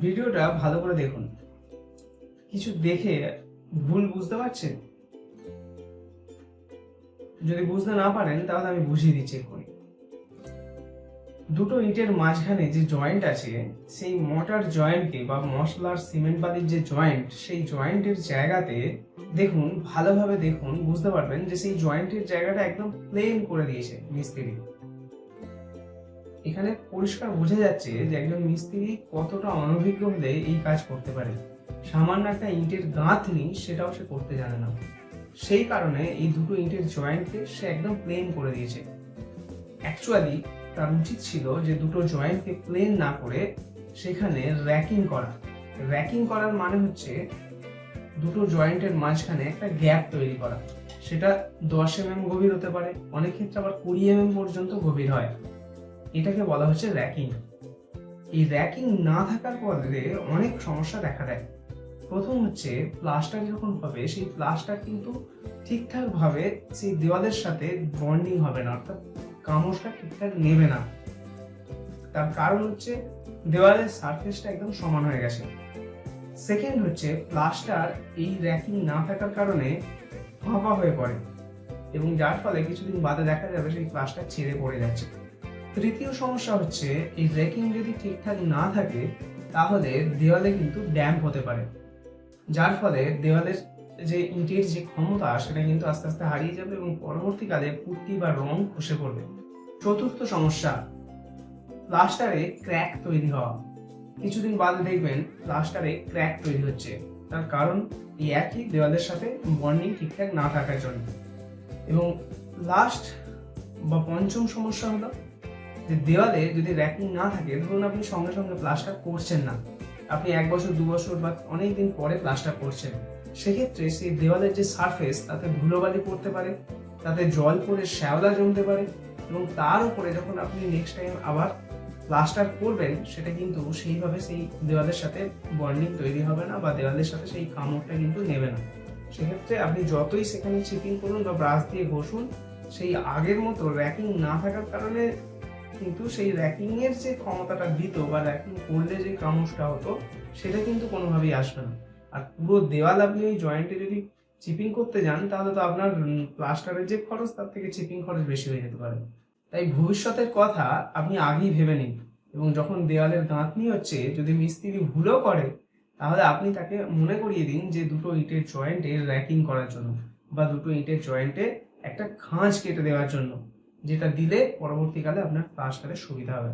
ভিডিওটা ভালো করে দেখুন। কিছু দেখে ভুল বুঝতে পারছেন? যদি বুঝতে না পারেন তাহলে আমি বুঝিয়ে দিচ্ছি এক্ষুনি। দুটো ইটের মাঝখানে যে জয়েন্ট আছে, সেই মোটার জয়েন্টকে বা মশলার সিমেন্ট বালির যে জয়েন্ট, সেই জয়েন্টের জায়গাতে দেখুন, ভালোভাবে দেখুন, বুঝতে পারবেন যে সেই জয়েন্টের জায়গাটা একদম প্লেন করে দিয়েছে মিস্ত্রি। এখানে পরিষ্কার বোঝা যাচ্ছে যে একজন মিস্ত্রি কতটা অনভিজ্ঞ হলে এই কাজ করতে পারে। সামান্য একটা ইটের গাঁথনি সেটাও সে করতে জানে না। সেই কারণে এই দুটো ইটের জয়েন্টকে সে একদম প্লেন করে দিয়েছে। অ্যাকচুয়ালি তার উচিত ছিল যে দুটো জয়েন্টকে প্লেন না করে সেখানে র্যাকিং করা। র্যাকিং করার মানে হচ্ছে দুটো জয়েন্টের মাঝখানে একটা গ্যাপ তৈরি করা। সেটা 10 mm গভীর হতে পারে, অনেক ক্ষেত্রে আবার 20 mm পর্যন্ত গভীর হয়। এটাকে বলা হচ্ছে র্যাকিং। এই র্যাকিং না থাকার ফলে অনেক সমস্যা দেখা দেয়। প্রথম হচ্ছে, প্লাস্টার যখন হবে সেই প্লাস্টার কিন্তু ঠিকঠাক ভাবে সেই দেওয়ালের সাথে বন্ডিং হবে না, অর্থাৎ কামড়টা ঠিকঠাক নেবে না। তার কারণ হচ্ছে দেওয়ালের সারফেসটা একদম সমান হয়ে গেছে। সেকেন্ড হচ্ছে, প্লাস্টার এই র্যাকিং না থাকার কারণে ফাঁপা হয়ে পড়ে এবং যার ফলে কিছুদিন বাদে দেখা যাবে সেই প্লাস্টার ছিঁড়ে পড়ে যাচ্ছে। তৃতীয় সমস্যা হচ্ছে, এই র্যাকিং যদি ঠিকঠাক না থাকে তাহলে দেওয়ালে কিন্তু ড্যাম্প হতে পারে, যার ফলে দেওয়ালের যে ইটের যে ক্ষমতা সেটা কিন্তু আস্তে আস্তে হারিয়ে যাবে এবং পরবর্তীকালে পুট্টি বা রং খসে পড়বে। চতুর্থ সমস্যা, প্লাস্টারে ক্র্যাক তৈরি হওয়া। কিছুদিন বাদে দেখবেন প্লাস্টারে ক্র্যাক তৈরি হচ্ছে, তার কারণ এই একই দেওয়ালের সাথে বন্ডিং ঠিকঠাক না থাকার জন্য। এবং লাস্ট বা পঞ্চম সমস্যা হলো যে দেওয়ালে যদি র্যাকিং না থাকে, ধরুন আপনি সঙ্গে সঙ্গে প্লাস্টার করছেন না, আপনি 1 বছর 2 বছর বা অনেকদিন পরে প্লাস্টার করছেন, সেক্ষেত্রে সেই দেওয়ালের যে সারফেস তাতে ধুলোবালি পড়তে পারে, তাতে জল পড়ে শ্যাওলা জমতে পারে এবং তার উপরে যখন আপনি নেক্সট টাইম আবার প্লাস্টার করবেন সেটা কিন্তু সেইভাবে সেই দেওয়ালের সাথে বন্ডিং তৈরি হবে না বা দেওয়ালের সাথে সেই কামড়টা কিন্তু নেবে না। সেক্ষেত্রে আপনি যতই সেখানে চিপিং করুন বা ব্রাশ দিয়ে ঘষুন, সেই আগের মতো র্যাকিং না থাকার কারণে কিন্তু সেই র্যাকিং এর যে ক্ষমতাটা দিত বা র্যাকিং করলে যে কামড়টা হতো সেটা কিন্তু কোনোভাবেই আসবে না। আর পুরো দেওয়াল আপনি ওই জয়েন্টে যদি চিপিং করতে যান তাহলে তো আপনার প্লাস্টারের যে খরচ তার থেকে চিপিং খরচ বেশি হয়ে যেতে পারে। তাই ভবিষ্যতের কথা আপনি আগেই ভেবে নিন এবং যখন দেওয়ালের গাঁথনি হচ্ছে যদি মিস্ত্রি ভুলও করে তাহলে আপনি তাকে মনে করিয়ে দিন যে দুটো ইটের জয়েন্টে র্যাকিং করার জন্য বা দুটো ইটের জয়েন্টে একটা খাঁজ কেটে দেওয়ার জন্য, যেটা দিলে পরবর্তীকালে আপনার প্লাস্টারের সুবিধা হবে।